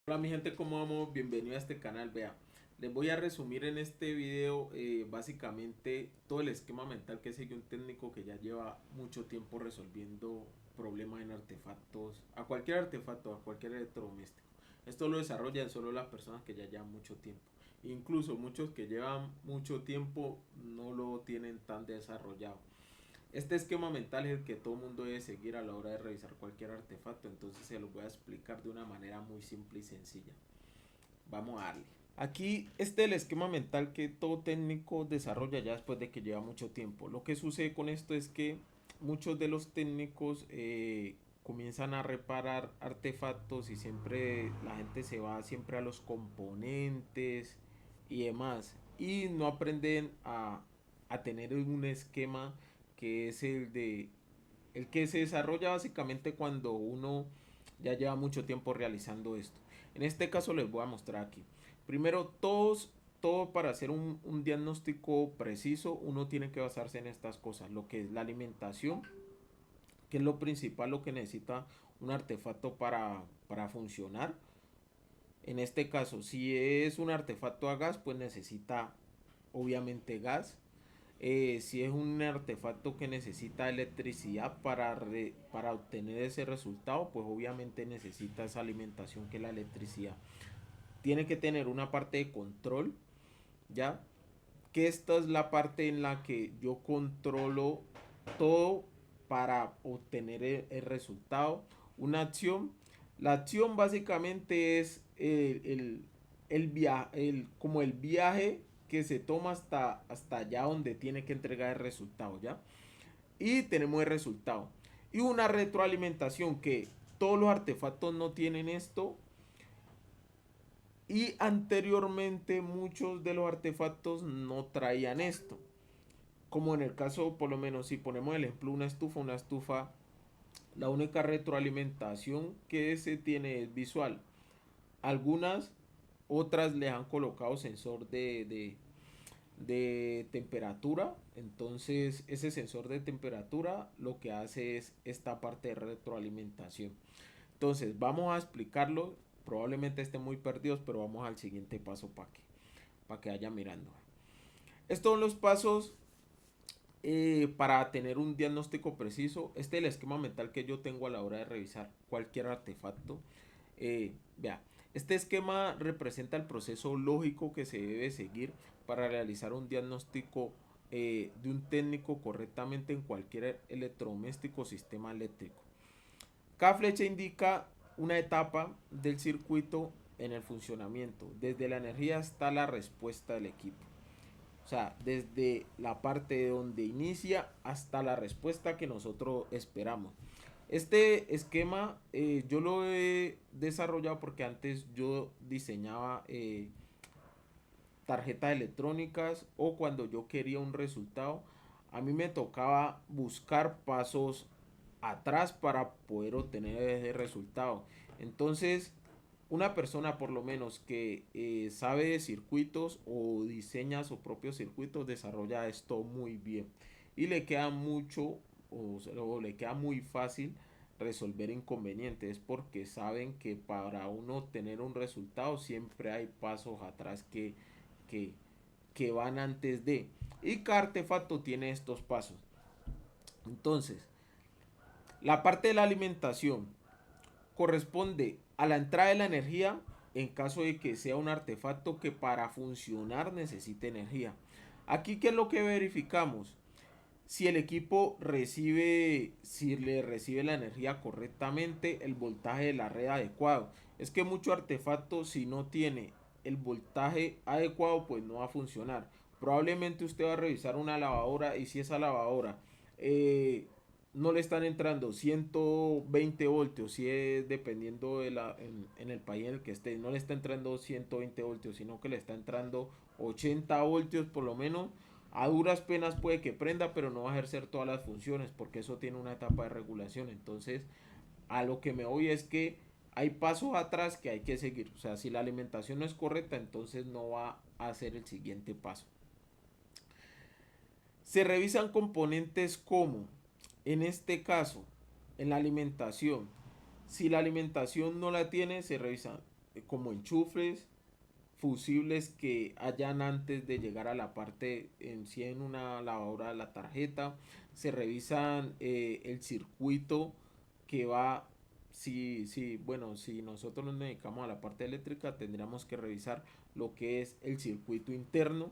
Hola mi gente, ¿cómo vamos? Bienvenido a este canal. Vea, les voy a resumir en este video básicamente todo el esquema mental que sigue un técnico que ya lleva mucho tiempo resolviendo problemas en artefactos, a cualquier electrodoméstico. Esto lo desarrollan solo las personas que ya llevan mucho tiempo. Incluso muchos que llevan mucho tiempo no lo tienen tan desarrollado. Este esquema mental es el que todo mundo debe seguir a la hora de revisar cualquier artefacto, entonces se los voy a explicar de una manera muy simple y sencilla. Vamos a darle. Aquí este es el esquema mental que todo técnico desarrolla ya después de que lleva mucho tiempo. Lo que sucede con esto es que muchos de los técnicos comienzan a reparar artefactos y siempre la gente se va siempre a los componentes y demás. Y no aprenden a tener un esquema que es el que se desarrolla básicamente cuando uno ya lleva mucho tiempo realizando esto. En este caso les voy a mostrar aquí. Primero, todo para hacer un diagnóstico preciso, uno tiene que basarse en estas cosas. Lo que es la alimentación, que es lo principal, lo que necesita un artefacto para funcionar. En este caso, si es un artefacto a gas, pues necesita obviamente gas. Si es un artefacto que necesita electricidad para obtener ese resultado, pues obviamente necesita esa alimentación que es la electricidad. Tiene que tener una parte de control, ¿ya? Que esta es la parte en la que yo controlo todo para obtener el resultado. Una acción. La acción básicamente es como el viaje que se toma hasta allá donde tiene que entregar el resultado, ¿ya? Y tenemos el resultado. Y una retroalimentación que todos los artefactos no tienen esto. Y anteriormente muchos de los artefactos no traían esto. Como en el caso, por lo menos, si ponemos el ejemplo una estufa, la única retroalimentación que se tiene es visual. Algunas, otras le han colocado sensor de temperatura. Entonces, ese sensor de temperatura lo que hace es esta parte de retroalimentación. Entonces, vamos a explicarlo. Probablemente estén muy perdidos, pero vamos al siguiente paso para que vayan mirando. Estos son los pasos para tener un diagnóstico preciso. Este es el esquema mental que yo tengo a la hora de revisar cualquier artefacto. Vea, este esquema representa el proceso lógico que se debe seguir para realizar un diagnóstico de un técnico correctamente en cualquier electrodoméstico o sistema eléctrico. Cada flecha indica una etapa del circuito en el funcionamiento, desde la energía hasta la respuesta del equipo. O sea, desde la parte donde inicia hasta la respuesta que nosotros esperamos. Este esquema yo lo he desarrollado porque antes yo diseñaba tarjetas electrónicas o cuando yo quería un resultado, a mí me tocaba buscar pasos atrás para poder obtener ese resultado. Entonces, una persona por lo menos que sabe de circuitos o diseña sus propios circuitos desarrolla esto muy bien y le queda mucho o le queda muy fácil resolver inconvenientes porque saben que para uno tener un resultado siempre hay pasos atrás que, que van antes de, y cada artefacto tiene estos pasos. Entonces, la parte de la alimentación corresponde a la entrada de la energía en caso de que sea un artefacto que para funcionar necesite energía. Aquí, ¿qué es lo que verificamos? Si el equipo si le recibe la energía correctamente, el voltaje de la red adecuado. Es que mucho artefacto, si no tiene el voltaje adecuado, pues no va a funcionar. Probablemente usted va a revisar una lavadora y si esa lavadora eh, no le están entrando 120 voltios, si es dependiendo en el país en el que esté, no le está entrando 120 voltios, sino que le está entrando 80 voltios por lo menos. A duras penas puede que prenda, pero no va a ejercer todas las funciones porque eso tiene una etapa de regulación. Entonces, a lo que me voy es que hay pasos atrás que hay que seguir. O sea, si la alimentación no es correcta, entonces no va a hacer el siguiente paso. Se revisan componentes como, en este caso, en la alimentación. Si la alimentación no la tiene, se revisa como enchufes, fusibles que hayan antes de llegar a la parte en sí en una lavadora de la tarjeta. Se revisan el circuito que va. Bueno, si nosotros nos dedicamos a la parte eléctrica, tendríamos que revisar lo que es el circuito interno,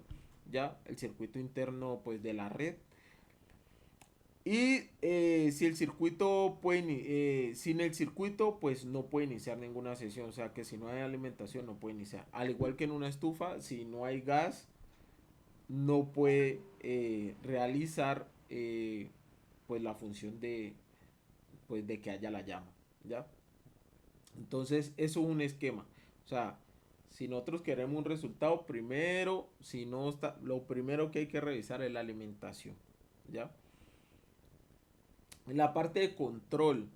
ya el circuito interno pues de la red. Y si el circuito puede, sin el circuito, pues no puede iniciar ninguna sesión. O sea que si no hay alimentación, no puede iniciar. Al igual que en una estufa, si no hay gas, no puede realizar pues la función pues, de que haya la llama. ¿Ya? Entonces, eso es un esquema. O sea, si nosotros queremos un resultado, primero, si no está, lo primero que hay que revisar es la alimentación. ¿Ya? En la parte de control.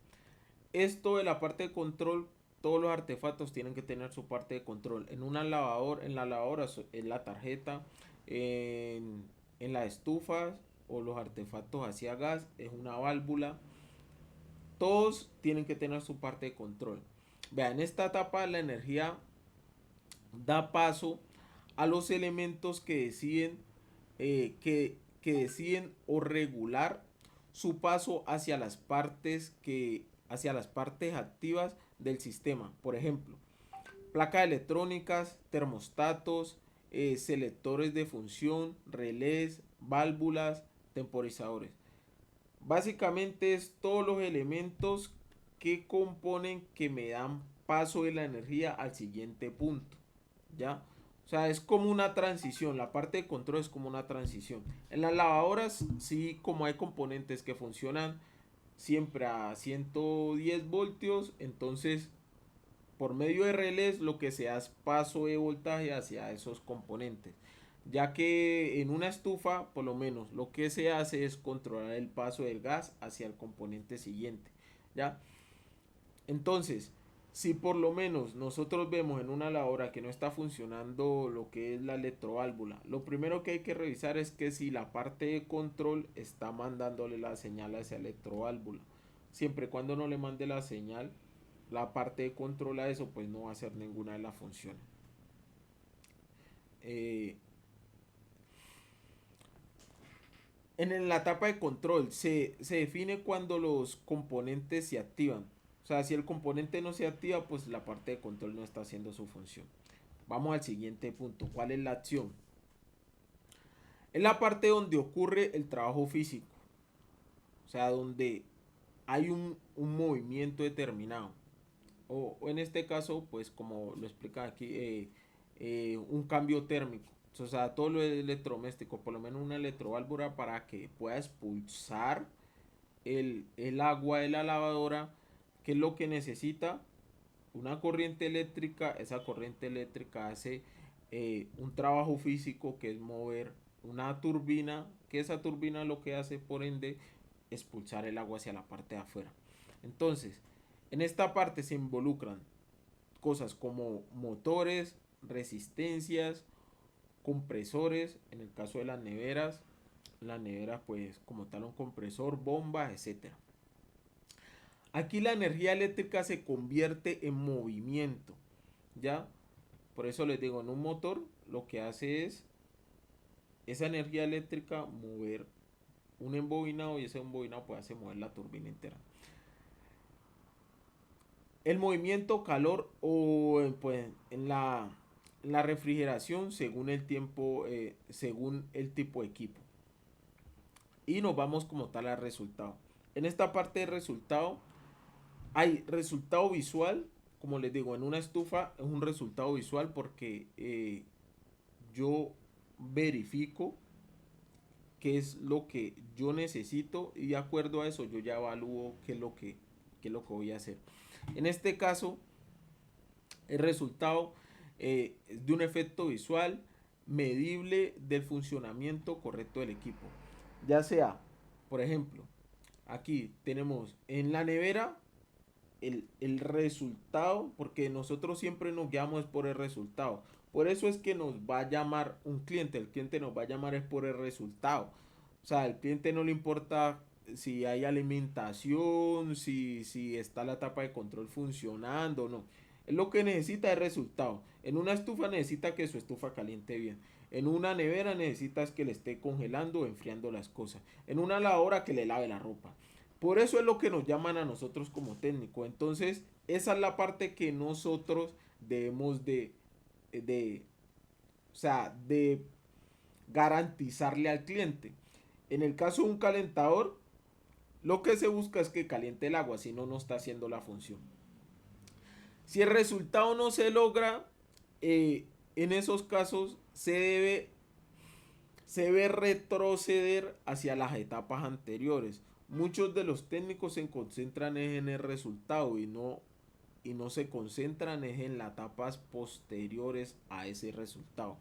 Esto de la parte de control, todos los artefactos tienen que tener su parte de control. En una lavadora, en la lavadora, en la tarjeta, en la estufa o los artefactos hacia gas, es una válvula. Todos tienen que tener su parte de control. Vean, en esta etapa la energía da paso a los elementos que deciden, que deciden o regular su paso hacia las partes activas del sistema. Por ejemplo, placas electrónicas, termostatos, selectores de función, relés, válvulas, temporizadores. Básicamente es todos los elementos que componen que me dan paso de la energía al siguiente punto. ¿Ya? O sea, es como una transición. La parte de control es como una transición. En las lavadoras, sí, como hay componentes que funcionan siempre a 110 voltios, entonces por medio de relés lo que se hace es paso de voltaje hacia esos componentes. Ya que en una estufa, por lo menos, lo que se hace es controlar el paso del gas hacia el componente siguiente. ¿Ya? Entonces, si por lo menos nosotros vemos en una lavadora que no está funcionando lo que es la electroválvula, lo primero que hay que revisar es que si la parte de control está mandándole la señal a esa electroválvula. Siempre y cuando no le mande la señal, la parte de control a eso, pues no va a hacer ninguna de las funciones. Eh, en la etapa de control se define cuando los componentes se activan. O sea, si el componente no se activa, pues la parte de control no está haciendo su función. Vamos al siguiente punto. ¿Cuál es la acción? Es la parte donde ocurre el trabajo físico. O sea, donde hay un movimiento determinado. O en este caso, pues como lo explica aquí, un cambio térmico. O sea, todo lo electrodoméstico, por lo menos una electroválvula para que pueda expulsar el agua de la lavadora, que es lo que necesita una corriente eléctrica. Esa corriente eléctrica hace un trabajo físico que es mover una turbina, que esa turbina lo que hace por ende expulsar el agua hacia la parte de afuera. Entonces, en esta parte se involucran cosas como motores, resistencias, compresores, en el caso de las neveras pues como tal un compresor, bombas, etcétera. Aquí la energía eléctrica se convierte en movimiento, ¿ya? Por eso les digo, en un motor lo que hace es esa energía eléctrica mover un embobinado y ese embobinado puede hacer mover la turbina entera. El movimiento, calor o pues, en la refrigeración según el tiempo, según el tipo de equipo. Y nos vamos como tal al resultado. En esta parte de resultado hay resultado visual. Como les digo, en una estufa es un resultado visual porque yo verifico qué es lo que yo necesito y de acuerdo a eso yo ya evalúo qué es lo que voy a hacer. En este caso, el resultado es de un efecto visual medible del funcionamiento correcto del equipo. Ya sea, por ejemplo, aquí tenemos en la nevera el resultado, porque nosotros siempre nos guiamos por el resultado. Por eso es que nos va a llamar un cliente, el cliente nos va a llamar es por el resultado. O sea, al cliente no le importa si hay alimentación, si está la etapa de control funcionando o no. Él lo que necesita es resultado. En una estufa necesita que su estufa caliente bien. En una nevera necesitas que le esté congelando o enfriando las cosas. En una lavadora que le lave la ropa. Por eso es lo que nos llaman a nosotros como técnico. Entonces, esa es la parte que nosotros debemos de, o sea, de garantizarle al cliente. En el caso de un calentador, lo que se busca es que caliente el agua, si no, no está haciendo la función. Si el resultado no se logra, en esos casos se debe retroceder hacia las etapas anteriores. Muchos de los técnicos se concentran en el resultado y no se concentran en las etapas posteriores a ese resultado.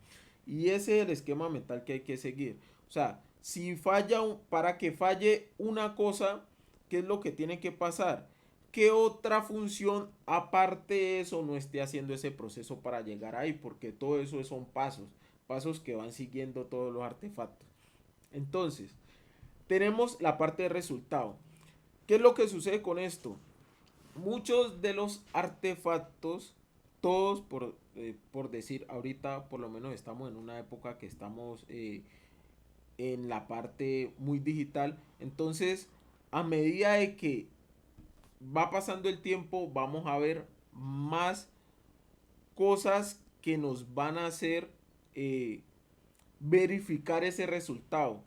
Y ese es el esquema mental que hay que seguir. O sea, si falla, para que falle una cosa, ¿qué es lo que tiene que pasar? ¿Qué otra función aparte de eso no esté haciendo ese proceso para llegar ahí? Porque todo eso son pasos que van siguiendo todos los artefactos. Entonces, tenemos la parte de resultado. ¿Qué es lo que sucede con esto? Muchos de los artefactos, todos por decir, ahorita por lo menos estamos en una época que estamos en la parte muy digital. Entonces, a medida de que va pasando el tiempo, vamos a ver más cosas que nos van a hacer verificar ese resultado.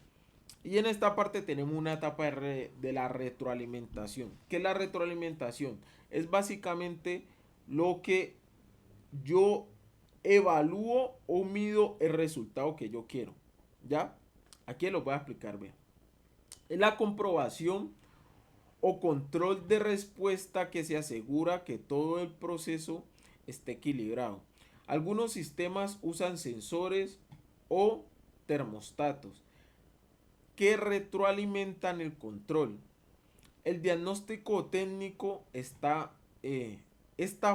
Y en esta parte tenemos una etapa de la retroalimentación. ¿Qué es la retroalimentación? Es básicamente lo que yo evalúo o mido el resultado que yo quiero. ¿Ya? Aquí lo voy a explicar bien. Es la comprobación o control de respuesta que se asegura que todo el proceso esté equilibrado. Algunos sistemas usan sensores o termostatos que retroalimentan el control. El diagnóstico técnico esta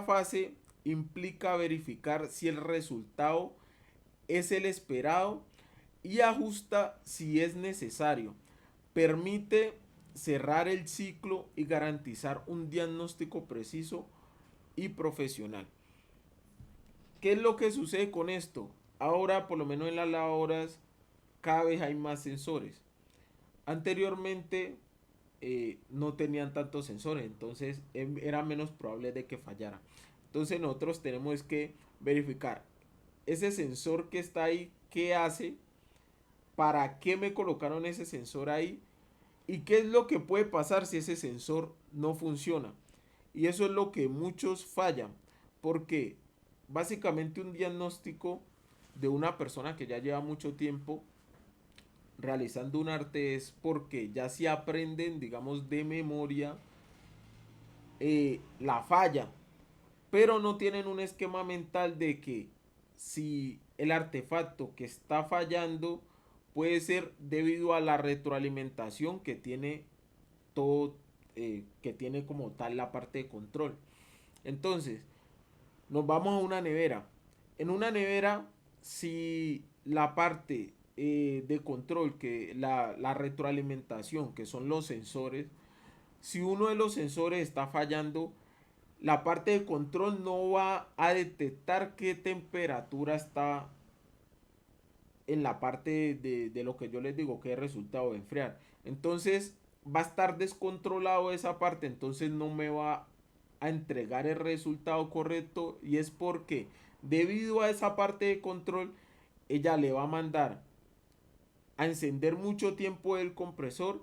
fase implica verificar si el resultado es el esperado y ajusta si es necesario. Permite cerrar el ciclo y garantizar un diagnóstico preciso y profesional. ¿Qué es lo que sucede con esto? Ahora, por lo menos en las lavadoras, cada vez hay más sensores. Anteriormente no tenían tantos sensores, entonces era menos probable de que fallara. Entonces nosotros tenemos que verificar ese sensor que está ahí, qué hace, para qué me colocaron ese sensor ahí y qué es lo que puede pasar si ese sensor no funciona. Y eso es lo que muchos fallan, porque básicamente un diagnóstico de una persona que ya lleva mucho tiempo realizando un arte es porque ya se aprenden, digamos, de memoria la falla, pero no tienen un esquema mental de que si el artefacto que está fallando puede ser debido a la retroalimentación que tiene todo, que tiene como tal la parte de control. Entonces, nos vamos a una nevera. En una nevera, si la parte de control, que la retroalimentación, que son los sensores, si uno de los sensores está fallando, la parte de control no va a detectar qué temperatura está en la parte de lo que yo les digo que es resultado de enfriar. Entonces va a estar descontrolado esa parte, entonces no me va a entregar el resultado correcto y es porque debido a esa parte de control ella le va a mandar a encender mucho tiempo el compresor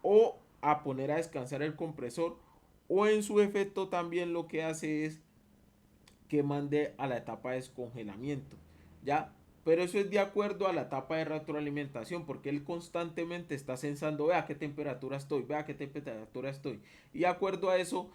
o a poner a descansar el compresor o en su efecto también lo que hace es que mande a la etapa de descongelamiento, ¿ya? Pero eso es de acuerdo a la etapa de retroalimentación, porque él constantemente está sensando, vea qué temperatura estoy, vea qué temperatura estoy. Y de acuerdo a eso,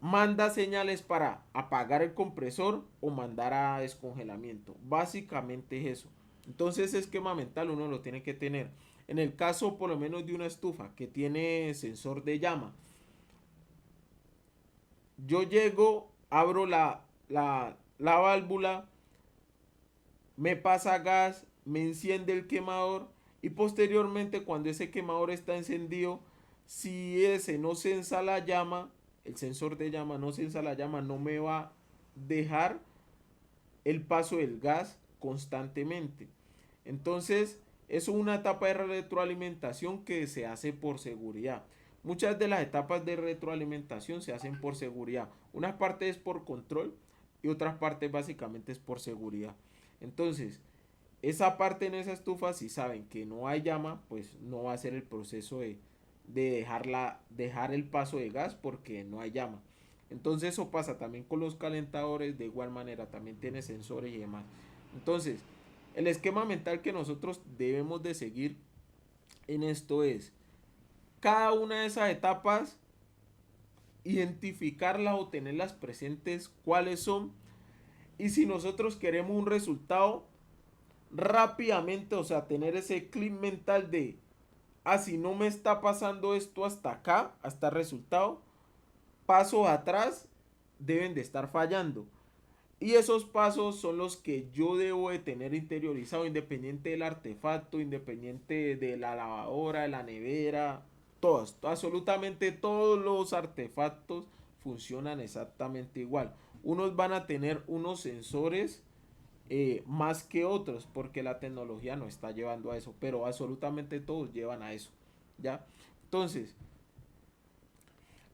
manda señales para apagar el compresor o mandar a descongelamiento. Básicamente es eso. Entonces ese esquema mental uno lo tiene que tener. En el caso por lo menos de una estufa que tiene sensor de llama, yo llego, abro la válvula, me pasa gas, me enciende el quemador y posteriormente cuando ese quemador está encendido, si ese no sensa la llama, el sensor de llama no sensa la llama, no me va a dejar el paso del gas constantemente. Entonces, eso es una etapa de retroalimentación que se hace por seguridad. Muchas de las etapas de retroalimentación se hacen por seguridad. Una parte es por control y otra parte básicamente es por seguridad. Entonces, esa parte en esa estufa, si saben que no hay llama, pues no va a ser el proceso de dejar el paso de gas porque no hay llama. Entonces eso pasa también con los calentadores, de igual manera también tiene sensores y demás. Entonces, el esquema mental que nosotros debemos de seguir en esto es cada una de esas etapas, identificarlas o tenerlas presentes, cuáles son, y si nosotros queremos un resultado rápidamente, o sea, tener ese clip mental de, ah, si no me está pasando esto hasta acá, hasta el resultado, pasos atrás deben de estar fallando. Y esos pasos son los que yo debo de tener interiorizado, independiente del artefacto, independiente de la lavadora, de la nevera, todos, absolutamente todos los artefactos funcionan exactamente igual. Unos van a tener unos sensores más que otros porque la tecnología no está llevando a eso, pero absolutamente todos llevan a eso, ¿ya? Entonces,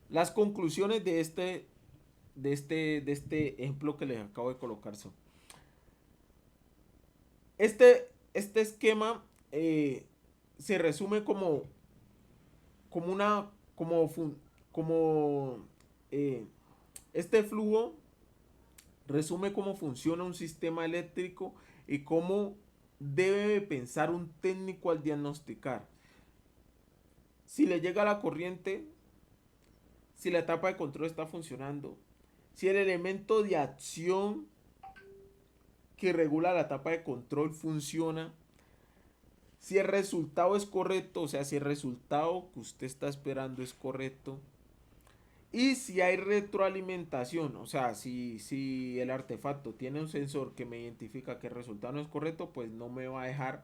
las conclusiones de este ejemplo que les acabo de colocar son, este esquema se resume como una, como eh, este flujo resume cómo funciona un sistema eléctrico y cómo debe pensar un técnico al diagnosticar. Si le llega la corriente, si la etapa de control está funcionando, si el elemento de acción que regula la etapa de control funciona, si el resultado es correcto, o sea, si el resultado que usted está esperando es correcto, y si hay retroalimentación, o sea, si el artefacto tiene un sensor que me identifica que el resultado no es correcto, pues no me va a dejar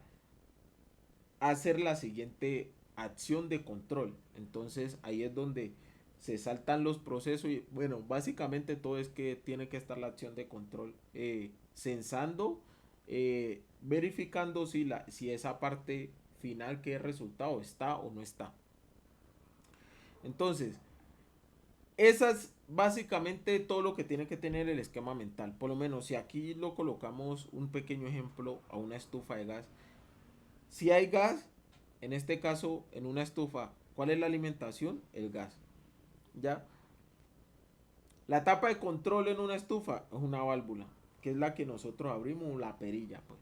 hacer la siguiente acción de control. Entonces ahí es donde se saltan los procesos y bueno, básicamente todo es que tiene que estar la acción de control sensando, verificando si esa parte final que es resultado está o no está. Entonces, esa es básicamente todo lo que tiene que tener el esquema mental. Por lo menos si aquí lo colocamos un pequeño ejemplo a una estufa de gas. Si hay gas, en este caso en una estufa, ¿cuál es la alimentación? El gas. ¿Ya? La tapa de control en una estufa es una válvula, que es la que nosotros abrimos, la perilla, pues,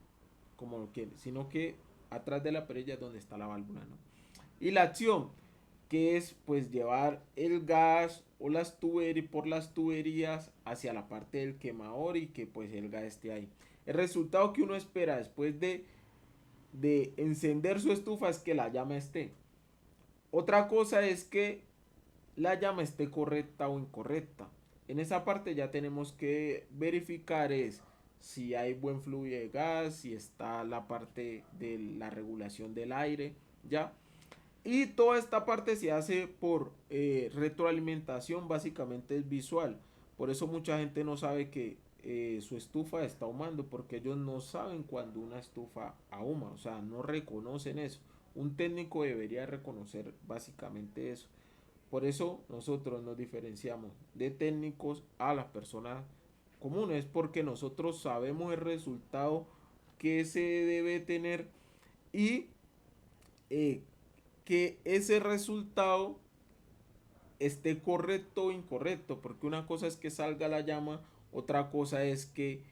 como lo quiere, sino que atrás de la perilla es donde está la válvula, ¿no? Y la acción, que es pues llevar el gas o las tuberías por las tuberías hacia la parte del quemador y que pues el gas esté ahí. El resultado que uno espera después de encender su estufa es que la llama esté. Otra cosa es que la llama esté correcta o incorrecta. En esa parte ya tenemos que verificar es si hay buen flujo de gas, si está la parte de la regulación del aire, ya. Y toda esta parte se hace por retroalimentación, básicamente es visual. Por eso mucha gente no sabe que su estufa está ahumando, porque ellos no saben cuando una estufa ahuma, o sea, no reconocen eso. Un técnico debería reconocer básicamente eso. Por eso nosotros nos diferenciamos de técnicos a las personas comunes, porque nosotros sabemos el resultado que se debe tener y eh, que ese resultado esté correcto o incorrecto, porque una cosa es que salga la llama, otra cosa es que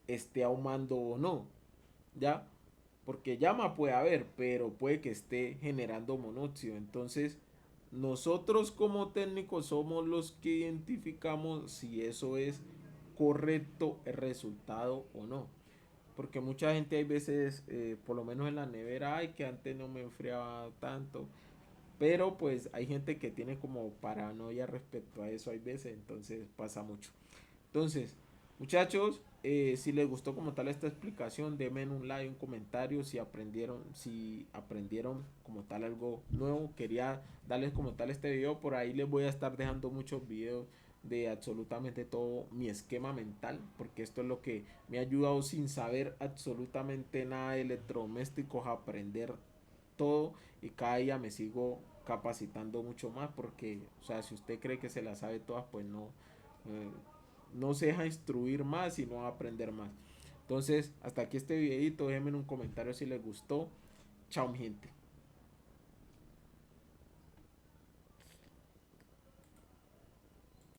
esté ahumando o no, ¿ya? Porque llama puede haber, pero puede que esté generando monóxido. Entonces, nosotros como técnicos somos los que identificamos si eso es correcto el resultado o no. Porque mucha gente hay veces, por lo menos en la nevera, ay, que antes no me enfriaba tanto. Pero pues hay gente que tiene como paranoia respecto a eso, hay veces, entonces pasa mucho. Entonces, muchachos, si les gustó como tal esta explicación, denme un like, un comentario si aprendieron como tal algo nuevo. Quería darles como tal este video, por ahí les voy a estar dejando muchos videos de absolutamente todo mi esquema mental, porque esto es lo que me ha ayudado sin saber absolutamente nada de electrodomésticos a aprender todo, y cada día me sigo capacitando mucho más, porque, o sea, si usted cree que se la sabe todas, pues no, eh, no se deja instruir más y no va a aprender más. Entonces, hasta aquí este videito, déjenme en un comentario si les gustó. Chao, mi gente.